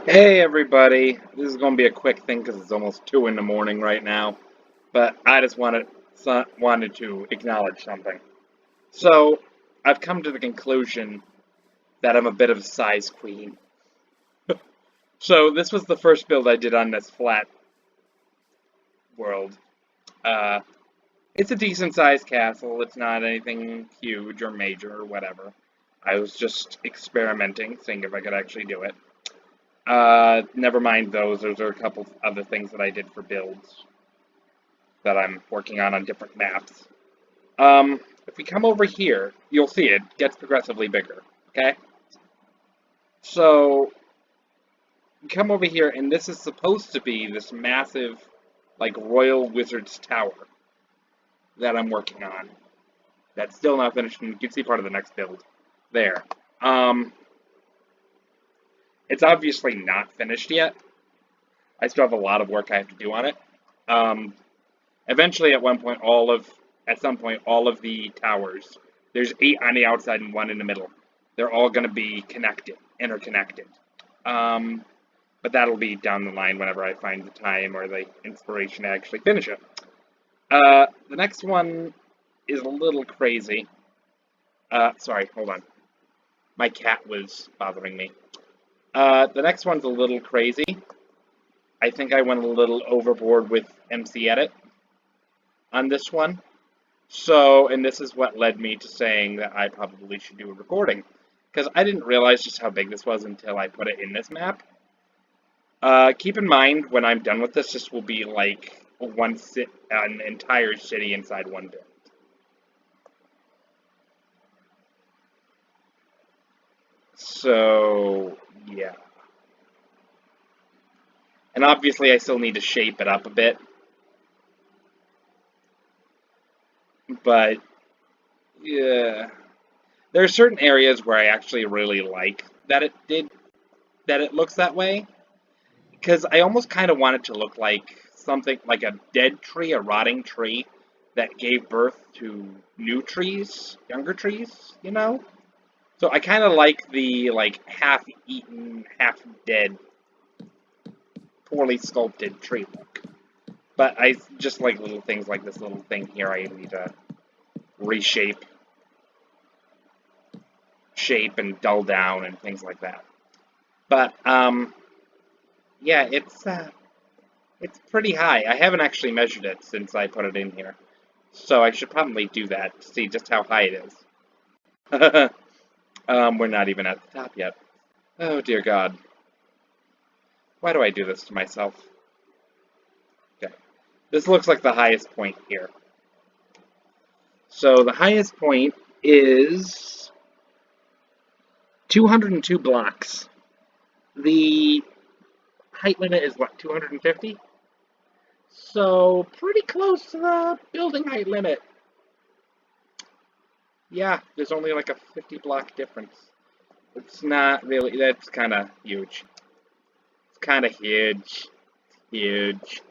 Hey everybody, this is going to be a quick thing because it's almost 2 in the morning right now, but I just wanted to acknowledge something. So, I've come to the conclusion that I'm a bit of a size queen. So, this was the first build I did on this flat world. Uh, it's a decent sized castle, it's not anything huge or major or whatever. I was just experimenting, seeing if I could actually do it. Never mind those, those are a couple other things that I did for builds that I'm working on different maps. If we come over here, you'll see it gets progressively bigger, okay? So, we come over here, and this is supposed to be this massive, like, Royal Wizard's Tower that I'm working on. That's still not finished, and you can see part of the next build there. It's obviously not finished yet. I still have a lot of work I have to do on it. Eventually, at some point, all of the towers, there's 8 on the outside and 1 in the middle. They're all going to be interconnected. But that'll be down the line whenever I find the time or the inspiration to actually finish it. The next one is a little crazy. Sorry, hold on. My cat was bothering me. The next one's a little crazy. I think I went a little overboard with MC Edit on this one. So, and this is what led me to saying that I probably should do a recording. Because I didn't realize just how big this was until I put it in this map. Keep in mind, when I'm done with this will be like an entire city inside one build. So, yeah. And obviously I still need to shape it up a bit. But, yeah. There are certain areas where I actually really like that it looks that way. Because I almost kind of want it to look like something like a dead tree, a rotting tree that gave birth to new trees, younger trees, you know? So I kind of like the half-eaten, half-dead, poorly sculpted tree look. But I just like little things like this little thing here I need to reshape, shape and dull down and things like that. But yeah, it's pretty high. I haven't actually measured it since I put it in here. So I should probably do that to see just how high it is. We're not even at the top yet. Oh dear God. Why do I do this to myself? Okay. This looks like the highest point here. So the highest point is 202 blocks. The height limit is what, 250? So pretty close to the building height limit. Yeah, there's only like a 50 block difference. It's not really, that's kind of huge. It's kind of huge. Huge.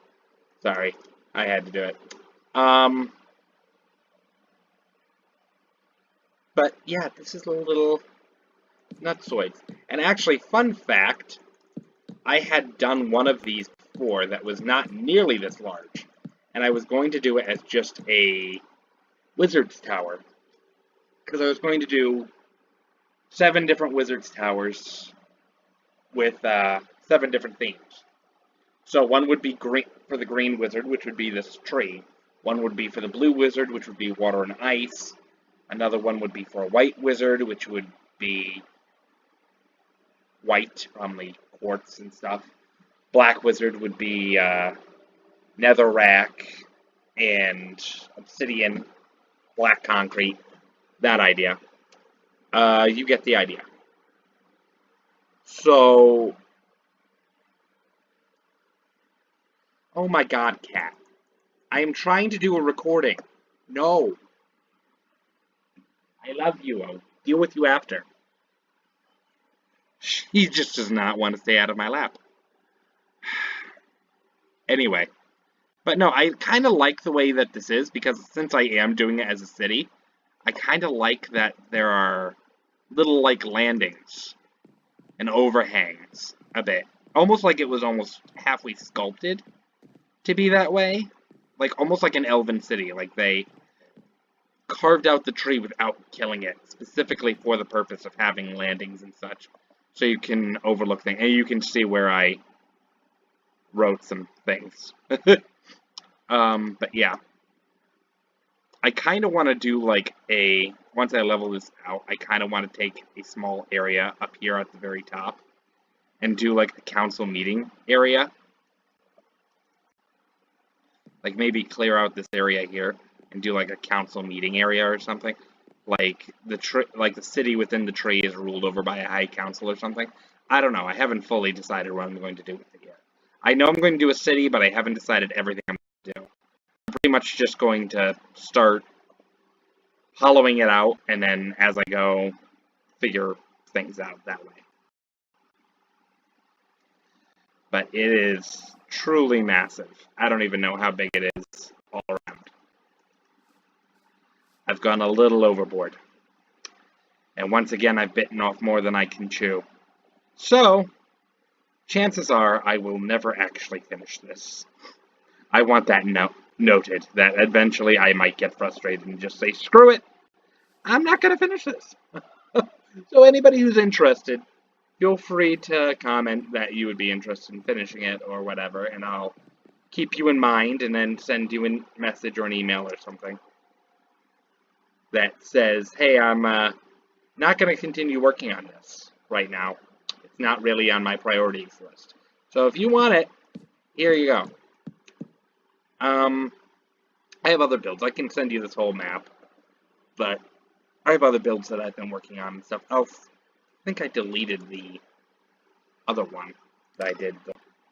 Sorry, I had to do it. But yeah, this is a little nutsoids. And actually, fun fact, I had done one of these before that was not nearly this large. And I was going to do it as just a wizard's tower. Because I was going to do 7 different wizard's towers with 7 different themes. So one would be green for the green wizard, which would be this tree. One would be for the blue wizard, which would be water and ice. Another one would be for a white wizard, which would be white on the quartz and stuff. Black wizard would be netherrack and obsidian, black concrete. That idea. You get the idea. So, oh my God, cat. I am trying to do a recording. No. I love you. I'll deal with you after. She just does not want to stay out of my lap. Anyway. But no, I kind of like the way that this is, because since I am doing it as a city, I kind of like that there are little, like, landings and overhangs a bit. almost like it was almost halfway sculpted to be that way. Like, almost like an elven city. Like, they carved out the tree without killing it, specifically for the purpose of having landings and such. So you can overlook things. And you can see where I wrote some things. But yeah. I kind of want to do like once I level this out, I kind of want to take a small area up here at the very top and do like a council meeting area. Like maybe clear out this area here and do like a council meeting area or something. Like the city within the tree is ruled over by a high council or something. I don't know. I haven't fully decided what I'm going to do with it yet. I know I'm going to do a city, but I haven't decided everything I'm going to do. I'm pretty much just going to start hollowing it out, and then as I go, figure things out that way. But it is truly massive. I don't even know how big it is all around. I've gone a little overboard. And once again, I've bitten off more than I can chew. So, chances are I will never actually finish this. I want that noted, that eventually I might get frustrated and just say, screw it, I'm not going to finish this. So anybody who's interested, feel free to comment that you would be interested in finishing it or whatever, and I'll keep you in mind and then send you a message or an email or something that says, hey, I'm not going to continue working on this right now. It's not really on my priorities list. So if you want it, here you go. I have other builds. I can send you this whole map, but I have other builds that I've been working on and stuff. Oh, I think I deleted the other one that I did.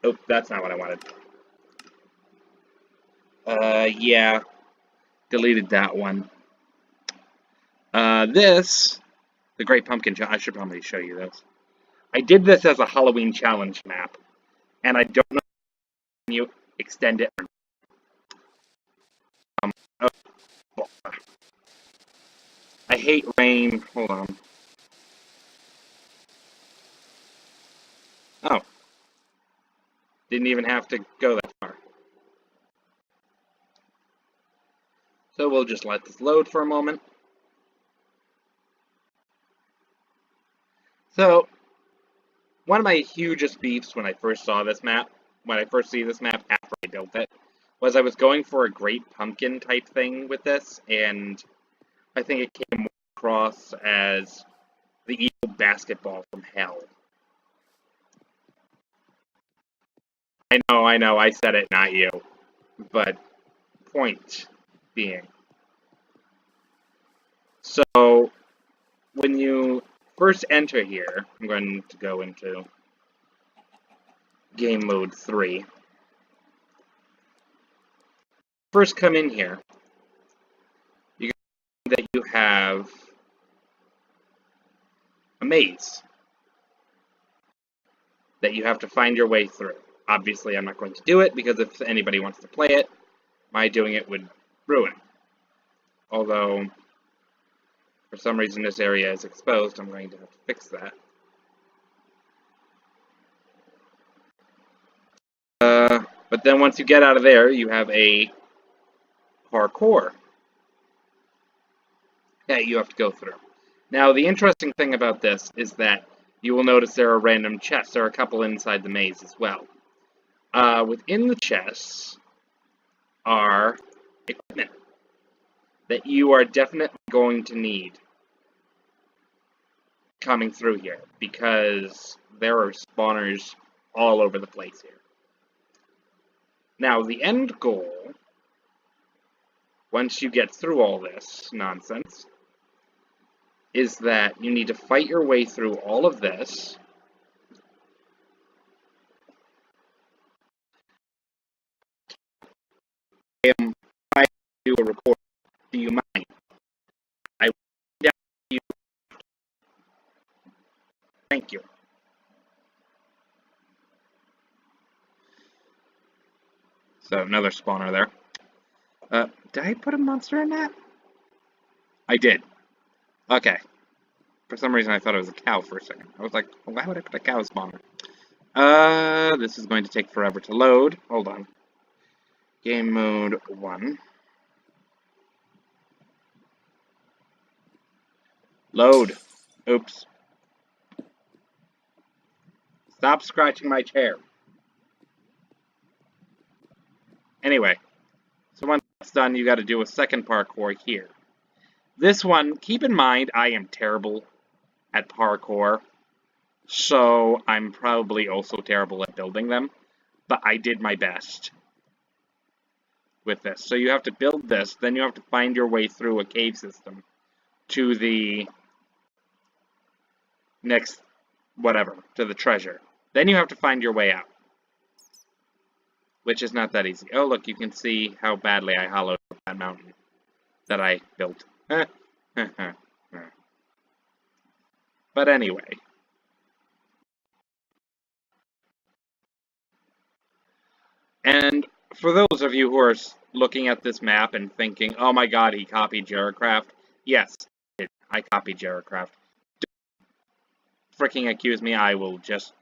Oh, that's not what I wanted. Yeah, deleted that one. The Great Pumpkin Challenge, I should probably show you this. I did this as a Halloween challenge map, and I don't know if you extend it or not. Oh, I hate rain. Hold on. Oh. Didn't even have to go that far. So we'll just let this load for a moment. So, one of my hugest beefs when I first saw this map, after I built it, was I was going for a Great Pumpkin type thing with this, and I think it came across as the evil basketball from hell. I know, I said it, not you. But, point being. So, when you first enter here, I'm going to go into game mode 3. First come in here, you can see that you have a maze that you have to find your way through. Obviously, I'm not going to do it, because if anybody wants to play it, my doing it would ruin it. Although, for some reason this area is exposed, I'm going to have to fix that. But then once you get out of there, you have a parkour that you have to go through. Now, the interesting thing about this is that you will notice there are random chests. There are a couple inside the maze as well. Within the chests are equipment that you are definitely going to need coming through here, because there are spawners all over the place here. Now, the end goal, once you get through all this nonsense, is that you need to fight your way through all of this. I am trying to do a recording. Do you mind? I will down you. Thank you. So, another spawner there. Did I put a monster in that? I did. Okay. For some reason, I thought it was a cow for a second. I was like, well, why would I put a cow spawner? This is going to take forever to load. Hold on. Game mode 1. Load. Oops. Stop scratching my chair. Anyway, so once that's done, you got to do a second parkour here. This one, keep in mind, I am terrible at parkour, so I'm probably also terrible at building them, but I did my best with this. So you have to build this, then you have to find your way through a cave system to the next, whatever, to the treasure. Then you have to find your way out, which is not that easy. Oh, look, you can see how badly I hollowed that mountain that I built. But anyway. And for those of you who are looking at this map and thinking, oh my god, he copied JeraCraft. Yes, I copied JeraCraft. Don't fricking accuse me, I will just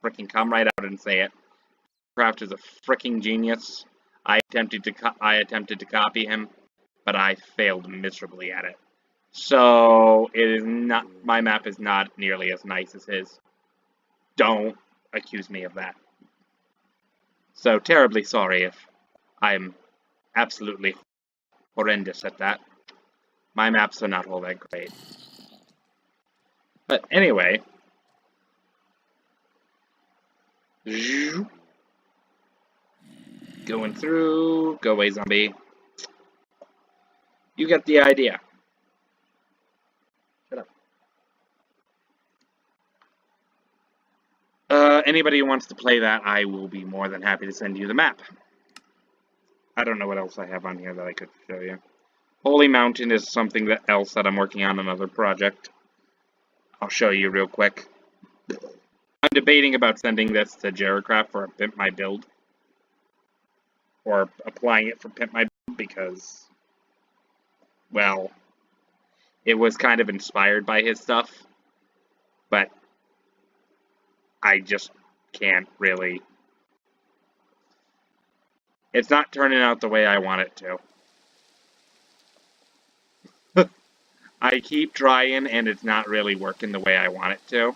fricking come right out and say it. JeraCraft is a fricking genius. I attempted to copy him, but I failed miserably at it. So it is not, my map is not nearly as nice as his. Don't accuse me of that. So terribly sorry if I'm absolutely horrendous at that. My maps are not all that great. But anyway. Going through. Go away, zombie. You get the idea. Shut up. Anybody who wants to play that, I will be more than happy to send you the map. I don't know what else I have on here that I could show you. Holy Mountain is something else that I'm working on another project. I'll show you real quick. I'm debating about sending this to JeraCraft for a Pimp My Build. Or applying it for Pimp My Build because, well, it was kind of inspired by his stuff. But I just can't really. It's not turning out the way I want it to. I keep trying, and it's not really working the way I want it to.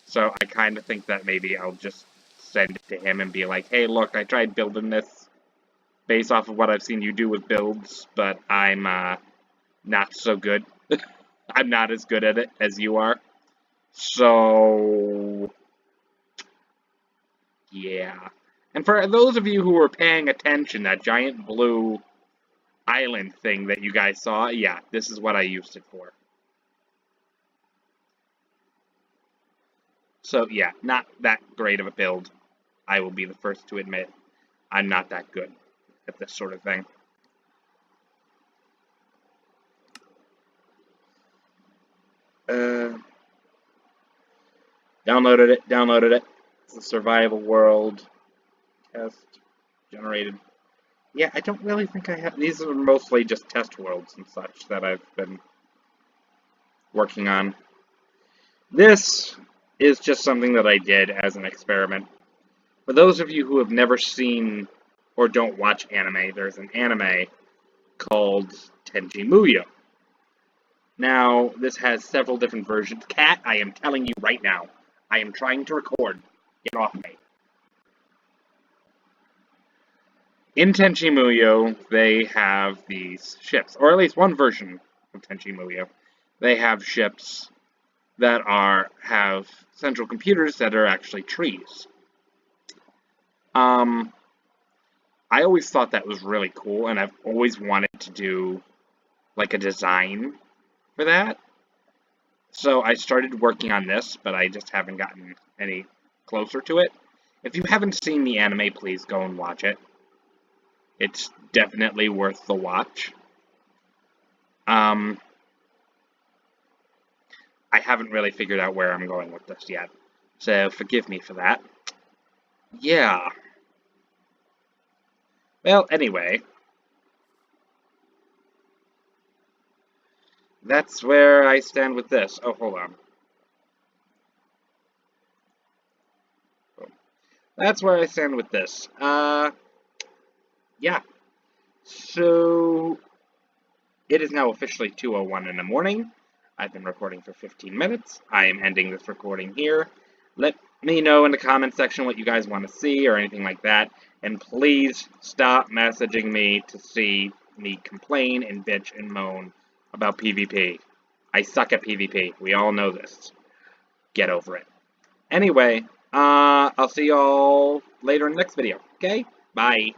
So I kind of think that maybe I'll just send it to him and be like, hey, look, I tried building this based off of what I've seen you do with builds, but I'm not so good. I'm not as good at it as you are. So, yeah. And for those of you who were paying attention, that giant blue island thing that you guys saw, yeah, this is what I used it for. So, yeah, not that great of a build. I will be the first to admit I'm not that good at this sort of thing. Downloaded it. It's a survival world test generated. Yeah, I don't really think I have. These are mostly just test worlds and such that I've been working on. This is just something that I did as an experiment. For those of you who have never seen or don't watch anime, there's an anime called Tenchi Muyo. Now, this has several different versions. Cat, I am telling you right now, I am trying to record. Get off me. In Tenchi Muyo, they have these ships, or at least one version of Tenchi Muyo. They have ships that have central computers that are actually trees. I always thought that was really cool, and I've always wanted to do like a design for that. So I started working on this, but I just haven't gotten any closer to it. If you haven't seen the anime, please go and watch it. It's definitely worth the watch. I haven't really figured out where I'm going with this yet, so forgive me for that. Yeah. Well, anyway. That's where I stand with this. Oh, hold on. that's where I stand with this. Yeah. So, it is now officially 2:01 in the morning. I've been recording for 15 minutes. I am ending this recording here. Let me know in the comment section what you guys want to see or anything like that. And please stop messaging me to see me complain and bitch and moan about PvP. I suck at PvP. We all know this. Get over it. Anyway, I'll see y'all later in the next video. Okay? Bye.